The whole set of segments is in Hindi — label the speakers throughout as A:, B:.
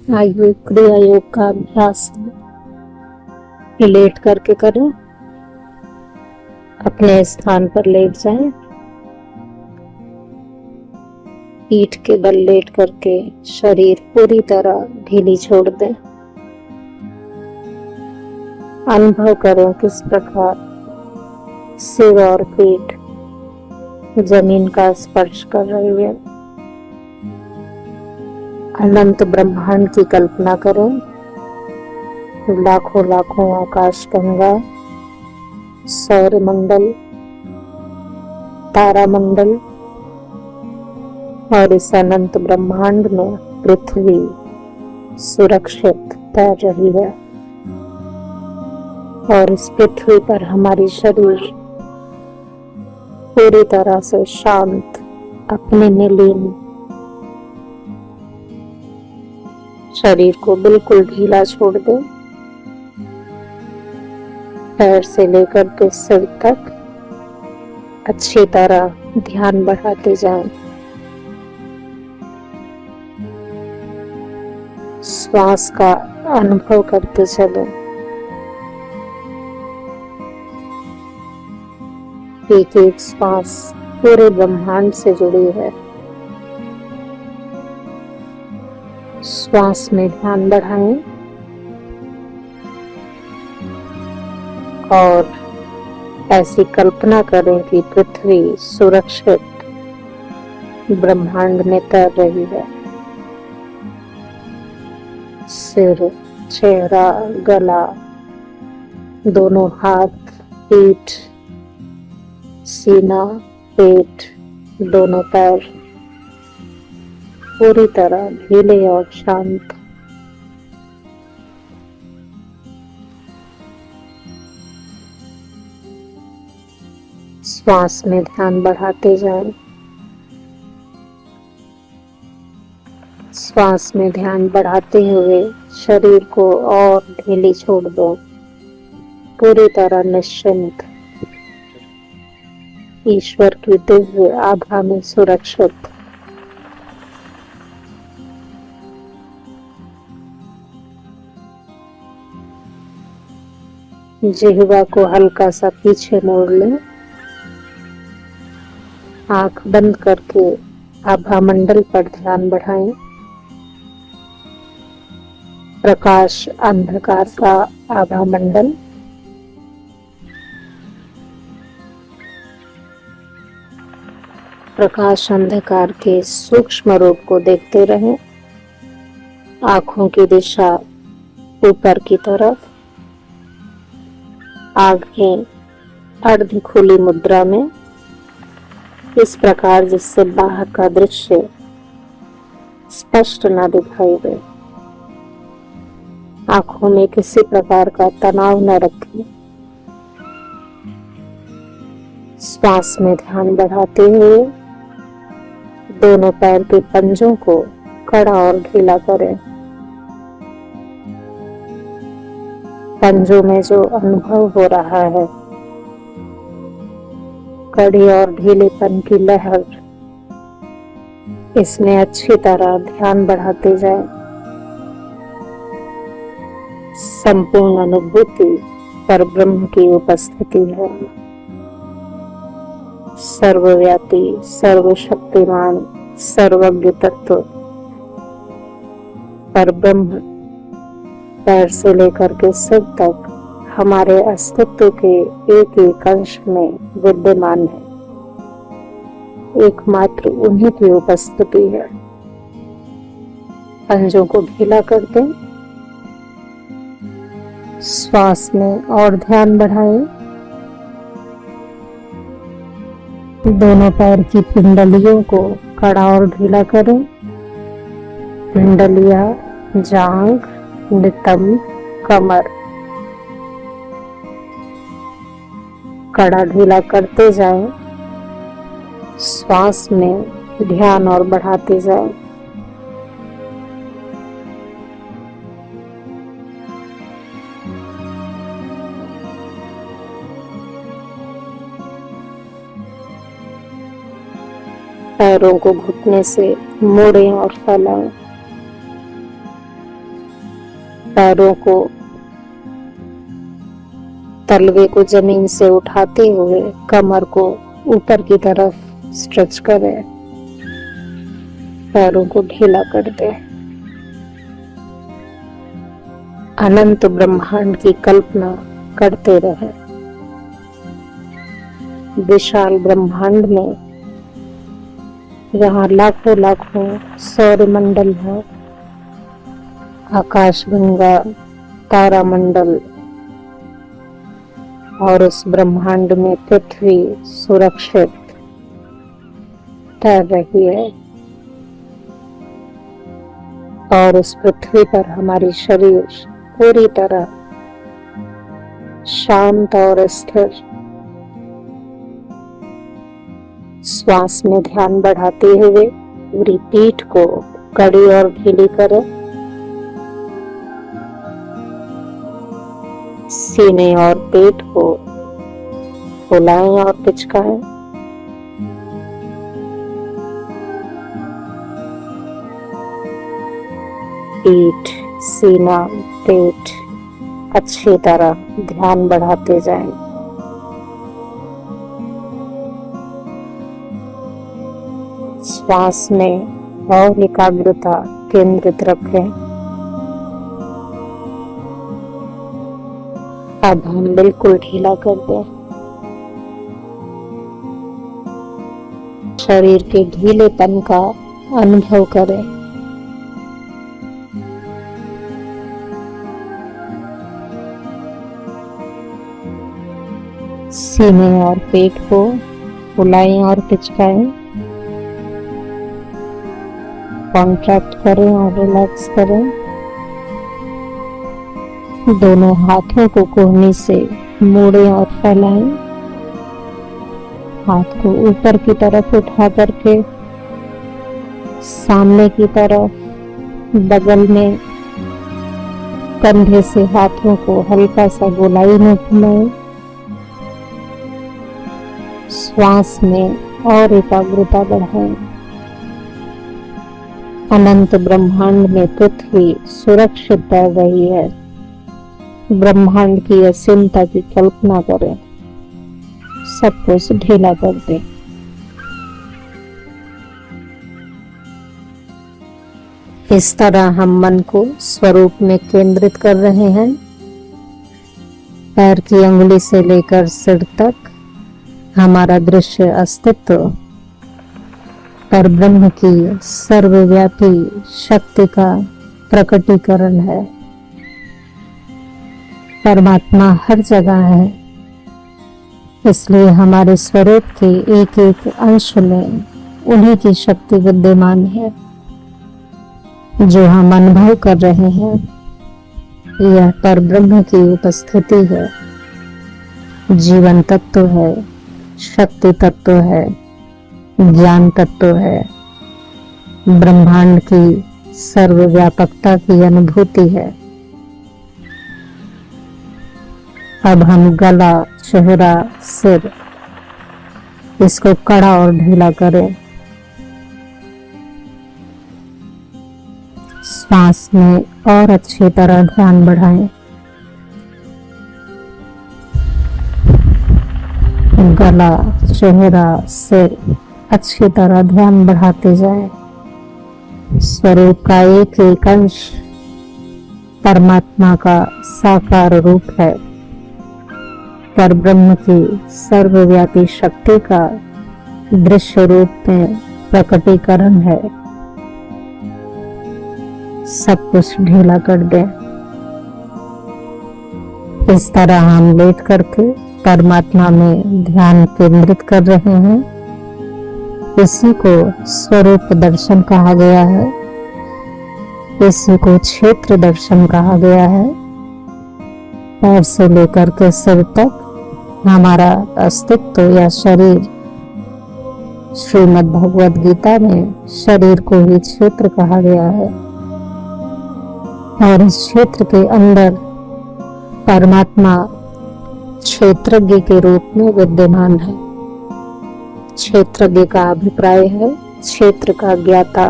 A: आइए क्रिया योग का अभ्यास लेट करके करें। अपने स्थान पर लेट जाएं। पीठ के बल लेट करके शरीर पूरी तरह ढीली छोड़ दें। अनुभव करें किस प्रकार सिर और पीठ जमीन का स्पर्श कर रही है। अनंत ब्रह्मांड की कल्पना करें। लाखों लाखों आकाश गंगा, सौर मंडल, तारा मंडल और इस अनंत ब्रह्मांड में पृथ्वी सुरक्षित तैर रही है और इस पृथ्वी पर हमारी शरीर पूरी तरह से शांत, अपने में लीन। शरीर को बिल्कुल ढीला छोड़ दे। पैर से लेकर के सिर तक अच्छी तरह ध्यान बढ़ाते जाएं। श्वास का अनुभव करते चलें। एक एक श्वास पूरे ब्रह्मांड से जुड़ी है। श्वास में ध्यान बढ़ाएं और ऐसी कल्पना करें कि पृथ्वी सुरक्षित ब्रह्मांड में तैर रही है। सिर, चेहरा, गला, दोनों हाथ, पीठ, सीना, पेट, दोनों पैर पूरी तरह ढीले और शांत। श्वास में ध्यान बढ़ाते जाएं। श्वास में ध्यान बढ़ाते हुए शरीर को और ढीली छोड़ दो। पूरी तरह निश्चिंत, ईश्वर की दिव्य आभा में सुरक्षित। जिह्वा को हल्का सा पीछे मोड़ लें। आंख बंद करके आभा मंडल पर ध्यान बढ़ाएं। प्रकाश अंधकार का आभा मंडल। प्रकाश अंधकार के सूक्ष्म रूप को देखते रहें। आंखों की दिशा ऊपर की तरफ। आंखें अर्ध खुली मुद्रा में, इस प्रकार जिससे बाहर का दृश्य स्पष्ट न दिखाई दे। आंखों में किसी प्रकार का तनाव न रखें। श्वास में ध्यान बढ़ाते हुए दोनों पैर के पंजों को कड़ा और ढीला करें। पंजों में जो अनुभव हो रहा है, कड़ी और ढीलेपन की लहर, इसमें अच्छी तरह ध्यान बढ़ाते जाएं। संपूर्ण अनुभूति पर ब्रह्म की उपस्थिति है। सर्वव्यापी, सर्वशक्तिमान, सर्वज्ञ तत्व पर ब्रह्म पैर से लेकर के सिर तक हमारे अस्तित्व के एक एक अंश में विद्यमान है। एकमात्र उन्हीं की उपस्थिति है। पंजों को ढीला कर दें। श्वास में और ध्यान बढ़ाएं। दोनों पैर की पिंडलियों को कड़ा और ढीला करें। पिंडलियां, जांघ, नितंब, कमर कड़ा ढीला करते जाएं। श्वास में ध्यान और बढ़ाते जाएं। पैरों को घुटने से मोड़ें और फैलाएं। पैरों को, तलवे को जमीन से उठाते हुए कमर को ऊपर की तरफ स्ट्रेच करें, पैरों को ढीला कर दे। अनंत ब्रह्मांड की कल्पना करते रहे। विशाल ब्रह्मांड में जहाँ लाखों लाखों सौरमंडल है, आकाशगंगा, तारामंडल, और उस ब्रह्मांड में पृथ्वी सुरक्षित तैर रही है, और उस पृथ्वी पर हमारी शरीर पूरी तरह शांत और स्थिर। श्वास में ध्यान बढ़ाते हुए पूरी पीठ को कड़ी और ढीली करें। सीने और पेट को फुलाएं और पिचकाएं। पीठ, सीना, पेट अच्छी तरह ध्यान बढ़ाते जाएं। श्वास में और एकाग्रता केंद्रित रखें। अब हम बिल्कुल ढीला कर दें। शरीर के ढीलेपन का अनुभव करें। सीने और पेट को फुलाएं और पिचकाएं। कॉन्ट्रैक्ट करें और रिलैक्स करें। दोनों हाथों को कोहनी से मोड़ें और फैलाएं। हाथ को ऊपर की तरफ उठा करके सामने की तरफ, बगल में कंधे से हाथों को हल्का सा गोलाई में घुमाएं। श्वास में और एकाग्रता बढ़ाएं। अनंत ब्रह्मांड में पृथ्वी सुरक्षित तैर रही है। ब्रह्मांड की असीमता की कल्पना करें। सब कुछ ढीला कर दें। इस तरह हम मन को स्वरूप में केंद्रित कर रहे हैं। पैर की अंगुली से लेकर सिर तक हमारा दृश्य अस्तित्व पर ब्रह्म की सर्वव्यापी शक्ति का प्रकटीकरण है। परमात्मा हर जगह है, इसलिए हमारे स्वरूप के एक एक अंश में उन्हीं की शक्ति विद्यमान है। जो हम अनुभव कर रहे हैं, यह परब्रह्म की उपस्थिति है। जीवन तत्व है, शक्ति तत्व है, ज्ञान तत्व है, ब्रह्मांड की सर्वव्यापकता की अनुभूति है। अब हम गला, चेहरा, सिर, इसको कड़ा और ढीला करें। श्वास में और अच्छी तरह ध्यान बढ़ाएं। गला, चेहरा, सिर अच्छी तरह ध्यान बढ़ाते जाएं। स्वरूप का एक एक अंश परमात्मा का साकार रूप है। परब्रह्म की सर्वव्यापी शक्ति का दृश्य रूप में प्रकटीकरण है। सब कुछ ढीला कर दें। इस तरह हम लेट करके परमात्मा में ध्यान केंद्रित कर रहे हैं। इसी को स्वरूप दर्शन कहा गया है। इसी को क्षेत्र दर्शन कहा गया है। पैर से लेकर के सिर तक हमारा अस्तित्व या शरीर, श्रीमद् भगवद गीता में शरीर को ही क्षेत्र कहा गया है। और इस क्षेत्र के अंदर परमात्मा क्षेत्रज्ञ के रूप में विद्यमान है। क्षेत्रज्ञ का अभिप्राय है क्षेत्र का ज्ञाता।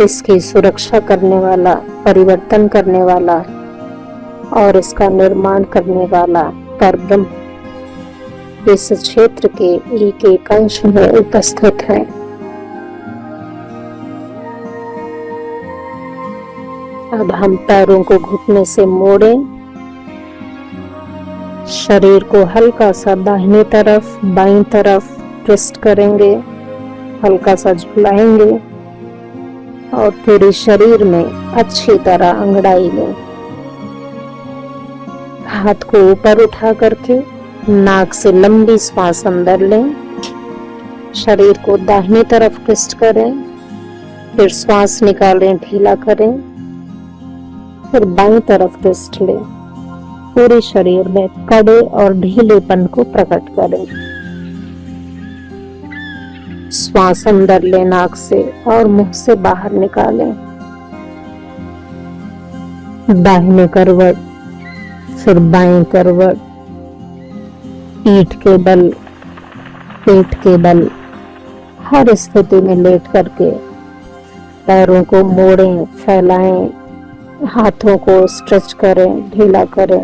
A: इसकी सुरक्षा करने वाला, परिवर्तन करने वाला और इसका निर्माण करने वाला परब्रह्म इस क्षेत्र के एक एक अंश में उपस्थित है। अब हम पैरों को घुटने से मोड़ें, शरीर को हल्का सा दाहिनी तरफ बाईं तरफ ट्विस्ट करेंगे, हल्का सा झुलाएंगे और पूरे शरीर में अच्छी तरह अंगड़ाई लें। हाथ को ऊपर उठा करके नाक से लंबी सांस अंदर लें, शरीर को दाहिनी तरफ ट्विस्ट करें, फिर श्वास निकालें, ढीला करें, फिर बाईं तरफ ट्विस्ट लें। पूरे शरीर में कड़े और ढीलेपन को प्रकट करें। श्वास अंदर लें नाक से और मुंह से बाहर निकालें। दाहिने करवट, फिर बाएं करवट, पीठ के बल, पेट के बल, हर स्थिति में लेट करके पैरों को मोड़ें, फैलाएं, हाथों को स्ट्रेच करें, ढीला करें।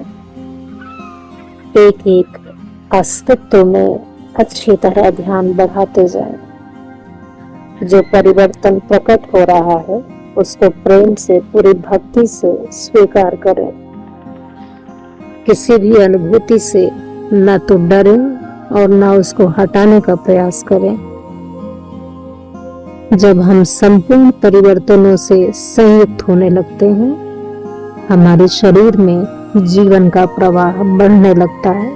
A: एक एक अस्तित्व में अच्छी तरह ध्यान बढ़ाते जाएं। जो परिवर्तन प्रकट हो रहा है उसको प्रेम से, पूरी भक्ति से स्वीकार करें। किसी भी अनुभूति से न तो डरें और न उसको हटाने का प्रयास करें। जब हम संपूर्ण परिवर्तनों से संयुक्त होने लगते हैं, हमारे शरीर में जीवन का प्रवाह बढ़ने लगता है,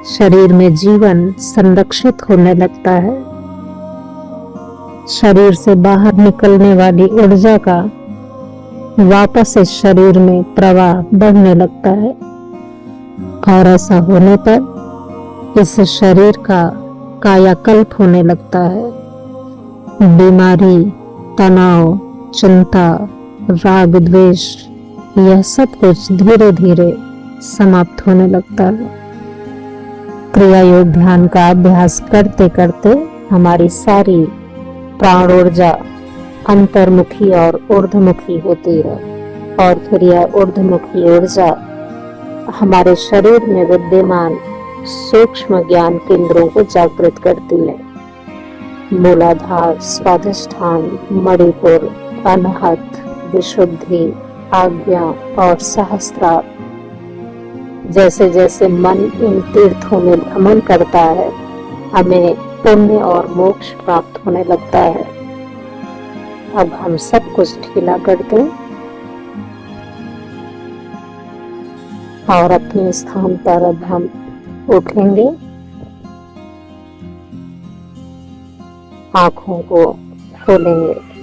A: शरीर में जीवन संरक्षित होने लगता है, शरीर से बाहर निकलने वाली ऊर्जा का वापस इस शरीर में प्रवाह बढ़ने लगता है और ऐसा होने पर इस शरीर का कायाकल्प होने लगता है। बीमारी, तनाव, चिंता, राग, द्वेष, यह सब कुछ धीरे धीरे समाप्त होने लगता है। क्रिया योग ध्यान का अभ्यास करते करते हमारी सारी प्राण ऊर्जा अंतर्मुखी और ऊर्ध्वमुखी होती है और फिर यह ऊर्ध्वमुखी ऊर्जा हमारे शरीर में विद्यमान सूक्ष्म ज्ञान केंद्रों को जागृत करती है। मूलाधार, स्वाधिष्ठान, मणिपुर, अनाहत, विशुद्धि, आज्ञा और सहस्त्रार। जैसे जैसे मन इन तीर्थों में भ्रमण करता है, हमें पुण्य और मोक्ष प्राप्त होने लगता है। अब हम सब कुछ ढीला कर दें और अपने स्थान पर अब हम उठेंगे, आंखों को खोलेंगे।